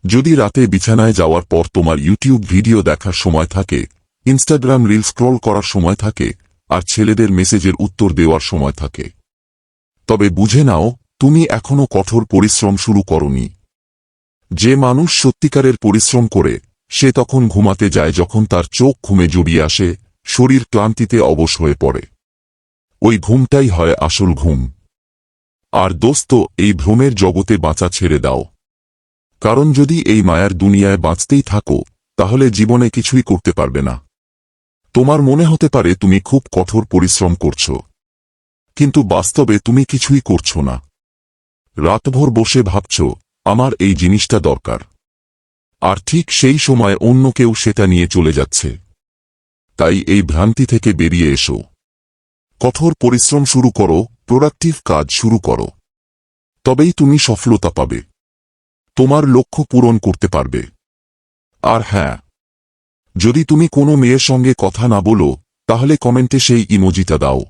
যদি রাতে বিছানায় যাওয়ার পর তোমার ইউটিউব ভিডিও দেখার সময় থাকে, ইনস্টাগ্রাম রিল স্ক্রল করার সময় থাকে, আর ছেলেদের মেসেজের উত্তর দেওয়ার সময় থাকে, তবে বুঝে নাও তুমি এখনো কঠোর পরিশ্রম শুরু করনি। যে মানুষ সত্যিকারের পরিশ্রম করে সে তখন ঘুমাতে যায় যখন তার চোখ ঘুমে জড়িয়ে আসে, শরীর ক্লান্তিতে অবশ হয়ে পড়ে। ওই ঘুমটাই হয় আসল ঘুম। আর দোস্ত, এই ভ্রমের জগতে বাঁচা ছেড়ে দাও। কারণ যদি এই মায়ার দুনিয়ায় বাঁচতেই থাকো তাহলে জীবনে কিছুই করতে পারবে না। তোমার মনে হতে পারে তুমি খুব কঠোর পরিশ্রম করছো, কিন্তু বাস্তবে তুমি কিছুই করছো না। রাতভর বসে ভাবছ আমার এই জিনিসটা দরকার, আর ঠিক সেই সময় অন্য কেউ সেটা নিয়ে চলে যাচ্ছে। তাই এই ভ্রান্তি থেকে বেরিয়ে এসো। কঠোর পরিশ্রম শুরু করো, প্রোডাক্টিভ কাজ শুরু করো। তবেই তুমি সফলতা পাবে, তোমার লক্ষ্য পূরণ করতে পারবে। আর হ্যাঁ, যদি তুমি কোনো মেয়ের সঙ্গে কথা না বলো তাহলে কমেন্টে সেই ইমোজিটা দাও।